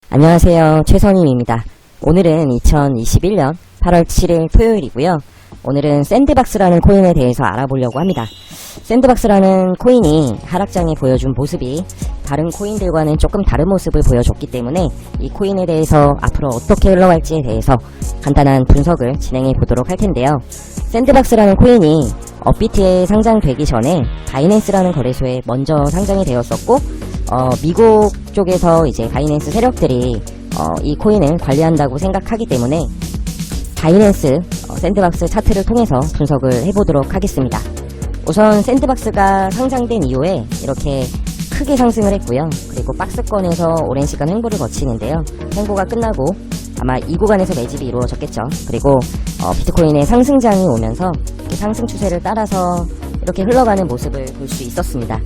안녕하세요. 최선임입니다. 오늘은 2021년 8월 7일 토요일이고요. 오늘은 샌드박스라는 코인에 대해서 알아보려고 합니다. 샌드박스라는 코인이 하락장에 보여준 모습이 다른 코인들과는 조금 다른 모습을 보여줬기 때문에 이 코인에 대해서 앞으로 어떻게 흘러갈지에 대해서 간단한 분석을 진행해 보도록 할 텐데요. 샌드박스라는 코인이 업비트에 상장되기 전에 바이낸스라는 거래소에 먼저 상장이 되었었고 미국 쪽에서 이제 바이낸스 세력들이 이 코인을 관리한다고 생각하기 때문에 바이낸스 샌드박스 차트를 통해서 분석을 해보도록 하겠습니다. 우선 샌드박스가 상장된 이후에 이렇게 크게 상승을 했고요. 그리고 박스권에서 오랜 시간 횡보를 거치는데요. 횡보가 끝나고 아마 이 구간에서 매집이 이루어졌겠죠. 그리고 비트코인의 상승장이 오면서 그 상승 추세를 따라서 이렇게 흘러가는 모습을 볼 수 있었습니다.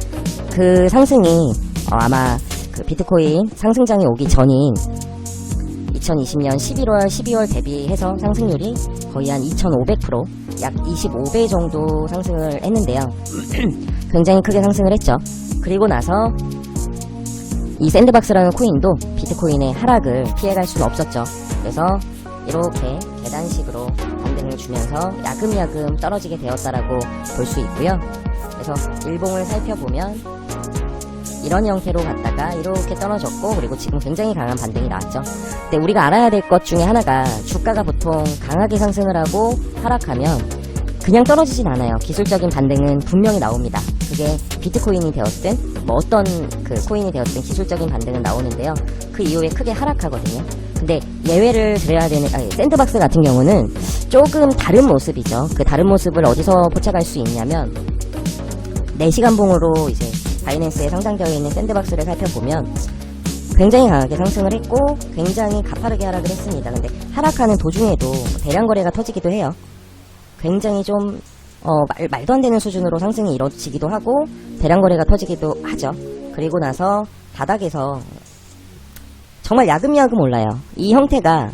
그 상승이 아마 그 비트코인 상승장이 오기 전인 2020년 11월, 12월 대비해서 상승률이 거의 한 2500%, 약 25배 정도 상승을 했는데요. 굉장히 크게 상승을 했죠. 그리고 나서 이 샌드박스라는 코인도 비트코인의 하락을 피해갈 수는 없었죠. 그래서 이렇게 계단식으로 반등을 주면서 야금야금 떨어지게 되었다라고 볼 수 있고요. 그래서 일봉을 살펴보면 이런 형태로 갔다가 이렇게 떨어졌고, 그리고 지금 굉장히 강한 반등이 나왔죠. 근데 우리가 알아야 될 것 중에 하나가 주가가 보통 강하게 상승을 하고 하락하면 그냥 떨어지진 않아요. 기술적인 반등은 분명히 나옵니다. 그게 비트코인이 되었든 뭐 어떤 그 코인이 되었든 기술적인 반등은 나오는데요. 그 이후에 크게 하락하거든요. 근데 예외를 드려야 되는 샌드박스 같은 경우는 조금 다른 모습이죠. 그 다른 모습을 어디서 포착할 수 있냐면 4시간 봉으로 이제 바이낸스에 상장되어 있는 샌드박스를 살펴보면 굉장히 강하게 상승을 했고 굉장히 가파르게 하락을 했습니다. 근데 하락하는 도중에도 대량 거래가 터지기도 해요. 굉장히 좀 말도 안 되는 수준으로 상승이 이루어지기도 하고 대량 거래가 터지기도 하죠. 그리고 나서 바닥에서 정말 야금야금 올라요. 이 형태가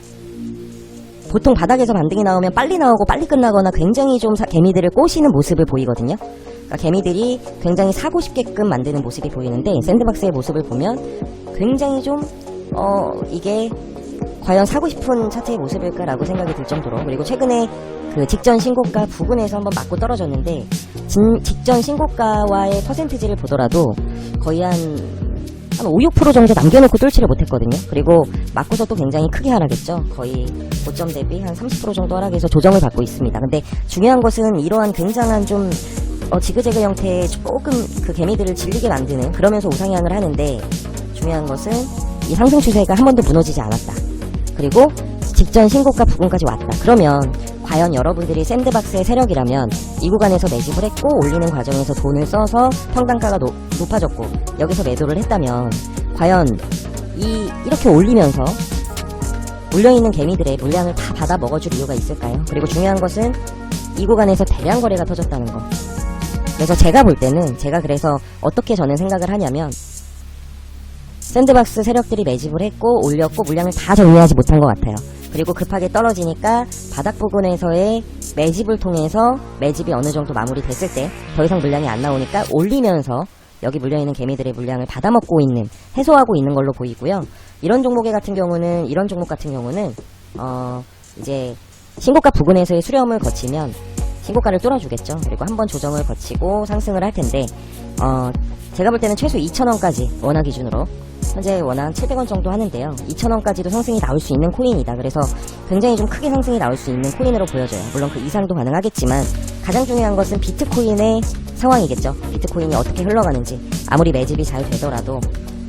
보통 바닥에서 반등이 나오면 빨리 나오고 빨리 끝나거나 굉장히 좀 개미들을 꼬시는 모습을 보이거든요. 그러니까 개미들이 굉장히 사고 싶게끔 만드는 모습이 보이는데 샌드박스의 모습을 보면 굉장히 좀 이게 과연 사고 싶은 차트의 모습일까라고 생각이 들 정도로, 그리고 최근에 그 직전 신고가 부근에서 한번 맞고 떨어졌는데 직전 신고가와의 퍼센티지를 보더라도 거의 한 5, 6% 정도 남겨놓고 뚫지를 못했거든요. 그리고 맞고서 또 굉장히 크게 하락했죠. 거의 고점 대비 한 30% 정도 하락해서 조정을 받고 있습니다. 근데 중요한 것은 이러한 굉장한 좀 지그재그 형태의 조금 그 개미들을 질리게 만드는, 그러면서 우상향을 하는데 중요한 것은 이 상승 추세가 한 번도 무너지지 않았다. 그리고 직전 신고가 부근까지 왔다. 그러면 과연 여러분들이 샌드박스의 세력이라면 이 구간에서 매집을 했고 올리는 과정에서 돈을 써서 평단가가 높아졌고 여기서 매도를 했다면 과연 이렇게 올리면서 올려있는 개미들의 물량을 다 받아 먹어줄 이유가 있을까요? 그리고 중요한 것은 이 구간에서 대량 거래가 터졌다는 거. 그래서 제가 볼 때는 그래서 어떻게 저는 생각을 하냐면 샌드박스 세력들이 매집을 했고 올렸고 물량을 다 정리하지 못한 것 같아요. 그리고 급하게 떨어지니까 바닥 부근에서의 매집을 통해서 매집이 어느 정도 마무리됐을 때 더 이상 물량이 안 나오니까 올리면서 여기 물려있는 개미들의 물량을 받아먹고 있는, 해소하고 있는 걸로 보이고요. 이런 종목 같은 경우는 이제 신고가 부근에서의 수렴을 거치면 신고가를 뚫어주겠죠. 그리고 한번 조정을 거치고 상승을 할 텐데 제가 볼 때는 최소 2,000원까지 원화 기준으로 현재 원화 700원 정도 하는데요. 2,000원까지도 상승이 나올 수 있는 코인이다. 그래서 굉장히 좀 크게 상승이 나올 수 있는 코인으로 보여져요. 물론 그 이상도 가능하겠지만 가장 중요한 것은 비트코인의 상황이겠죠. 비트코인이 어떻게 흘러가는지. 아무리 매집이 잘 되더라도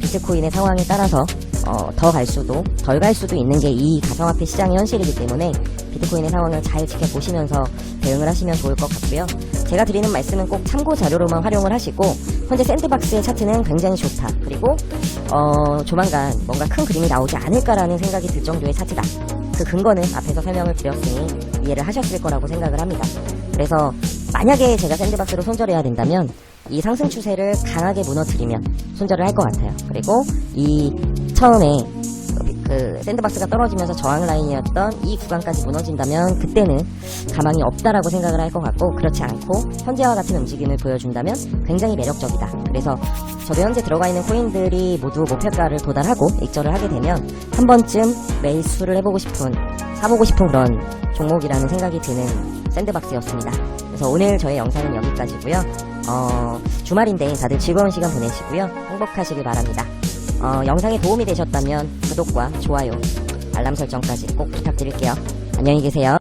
비트코인의 상황에 따라서 더 갈 수도 덜 갈 수도 있는 게 이 가상화폐 시장의 현실이기 때문에 비트코인의 상황을 잘 지켜보시면서 대응을 하시면 좋을 것 같고요. 제가 드리는 말씀은 꼭 참고 자료로만 활용을 하시고 현재 샌드박스의 차트는 굉장히 좋다. 그리고 조만간 뭔가 큰 그림이 나오지 않을까라는 생각이 들 정도의 차트다. 그 근거는 앞에서 설명을 드렸으니 이해를 하셨을 거라고 생각을 합니다. 그래서 만약에 제가 샌드박스로 손절해야 된다면 이 상승 추세를 강하게 무너뜨리면 손절을 할 것 같아요. 그리고 이 처음에 그 샌드박스가 떨어지면서 저항 라인이었던 이 구간까지 무너진다면 그때는 가망이 없다라고 생각을 할 것 같고, 그렇지 않고 현재와 같은 움직임을 보여준다면 굉장히 매력적이다. 그래서 저도 현재 들어가 있는 코인들이 모두 목표가를 도달하고 익절을 하게 되면 한 번쯤 매수를 해보고 싶은, 사보고 싶은 그런 종목이라는 생각이 드는 샌드박스였습니다. 그래서 오늘 저의 영상은 여기까지고요. 주말인데 다들 즐거운 시간 보내시고요. 행복하시길 바랍니다. 영상이 도움이 되셨다면 구독과 좋아요, 알람 설정까지 꼭 부탁드릴게요. 안녕히 계세요.